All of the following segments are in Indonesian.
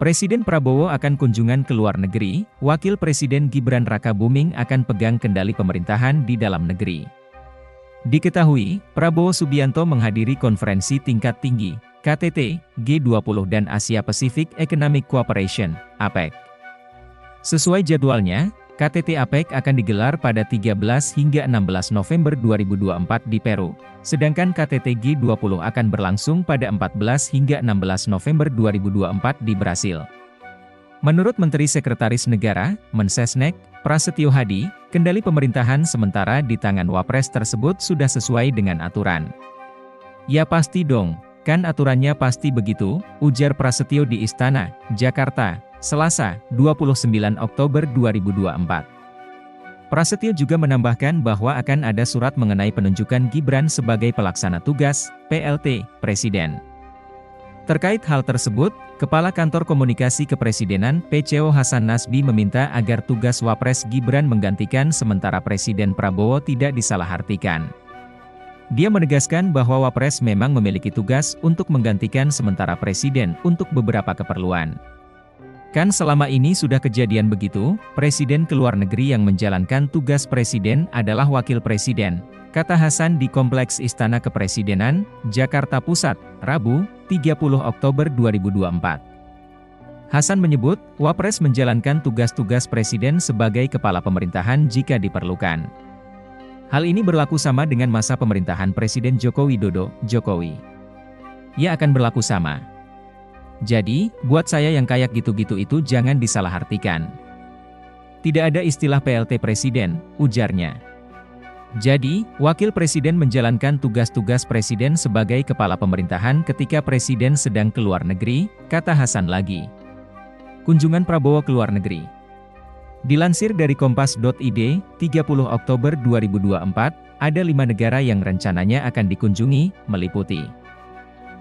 Presiden Prabowo akan kunjungan ke luar negeri, Wakil Presiden Gibran Rakabuming akan pegang kendali pemerintahan di dalam negeri. Diketahui, Prabowo Subianto menghadiri konferensi tingkat tinggi, KTT, G20 dan Asia Pacific Economic Cooperation, APEC. Sesuai jadwalnya, KTT APEC akan digelar pada 13 hingga 16 November 2024 di Peru, sedangkan KTT G20 akan berlangsung pada 14 hingga 16 November 2024 di Brasil. Menurut Menteri Sekretaris Negara, Mensesnek, Prasetyo Hadi, kendali pemerintahan sementara di tangan Wapres tersebut sudah sesuai dengan aturan. Ya pasti dong, kan aturannya pasti begitu, ujar Prasetyo di Istana, Jakarta, Selasa, 29 Oktober 2024. Prasetyo juga menambahkan bahwa akan ada surat mengenai penunjukan Gibran sebagai pelaksana tugas, PLT, Presiden. Terkait hal tersebut, Kepala Kantor Komunikasi Kepresidenan, PCO Hasan Nasbi meminta agar tugas Wapres Gibran menggantikan sementara Presiden Prabowo tidak disalahartikan. Dia menegaskan bahwa Wapres memang memiliki tugas untuk menggantikan sementara Presiden untuk beberapa keperluan. Kan selama ini sudah kejadian begitu, Presiden ke luar negeri yang menjalankan tugas Presiden adalah Wakil Presiden, kata Hasan di Kompleks Istana Kepresidenan, Jakarta Pusat, Rabu, 30 Oktober 2024. Hasan menyebut, Wapres menjalankan tugas-tugas Presiden sebagai kepala pemerintahan jika diperlukan. Hal ini berlaku sama dengan masa pemerintahan Presiden Joko Widodo, Jokowi. Ya akan berlaku sama. Jadi, buat saya yang kayak gitu-gitu itu jangan disalahartikan. Tidak ada istilah PLT Presiden, ujarnya. Jadi, Wakil Presiden menjalankan tugas-tugas Presiden sebagai kepala pemerintahan ketika Presiden sedang ke luar negeri, kata Hasan lagi. Kunjungan Prabowo ke luar negeri. Dilansir dari Kompas.id, 30 Oktober 2024, ada 5 negara yang rencananya akan dikunjungi, meliputi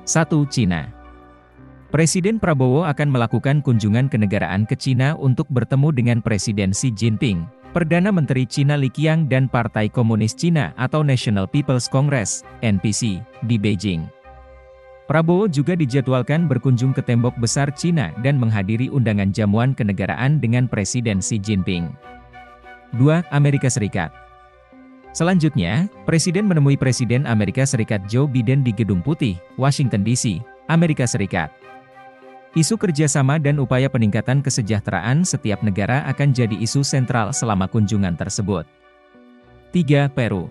1. Cina. Presiden Prabowo akan melakukan kunjungan kenegaraan ke Cina untuk bertemu dengan Presiden Xi Jinping, Perdana Menteri Cina Li Qiang dan Partai Komunis Cina atau National People's Congress, NPC, di Beijing. Prabowo juga dijadwalkan berkunjung ke Tembok Besar Cina dan menghadiri undangan jamuan kenegaraan dengan Presiden Xi Jinping. 2. Amerika Serikat. Selanjutnya, Presiden menemui Presiden Amerika Serikat Joe Biden di Gedung Putih, Washington DC, Amerika Serikat. Isu kerjasama dan upaya peningkatan kesejahteraan setiap negara akan jadi isu sentral selama kunjungan tersebut. 3. Peru.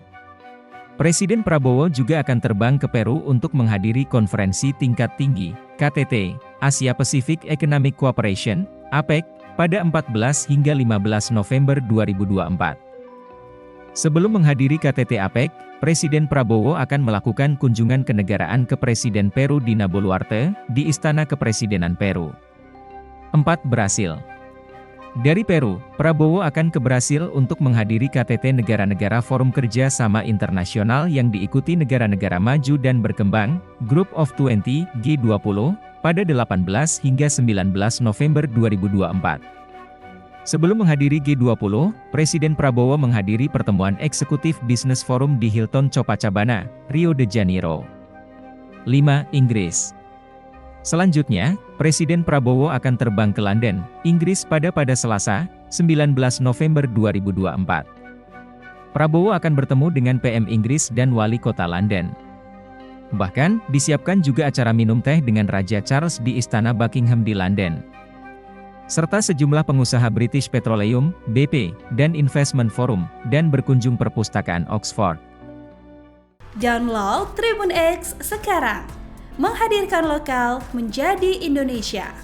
Presiden Prabowo juga akan terbang ke Peru untuk menghadiri konferensi tingkat tinggi, KTT, Asia Pacific Economic Cooperation, APEC, pada 14 hingga 15 November 2024. Sebelum menghadiri KTT APEC, Presiden Prabowo akan melakukan kunjungan kenegaraan ke Presiden Peru Dina Boluarte, di Istana Kepresidenan Peru. 4. Brasil. Dari Peru, Prabowo akan ke Brasil untuk menghadiri KTT negara-negara Forum Kerja Sama Internasional yang diikuti negara-negara maju dan berkembang, Group of 20, G20, pada 18 hingga 19 November 2024. Sebelum menghadiri G20, Presiden Prabowo menghadiri pertemuan eksekutif Business Forum di Hilton Copacabana, Rio de Janeiro. 5. Inggris. Selanjutnya, Presiden Prabowo akan terbang ke London, Inggris pada Selasa, 19 November 2024. Prabowo akan bertemu dengan PM Inggris dan Wali Kota London. Bahkan, disiapkan juga acara minum teh dengan Raja Charles di Istana Buckingham di London. Serta sejumlah pengusaha British Petroleum, BP, dan Investment Forum, dan berkunjung perpustakaan Oxford. Download Tribun X sekarang, menghadirkan lokal menjadi Indonesia.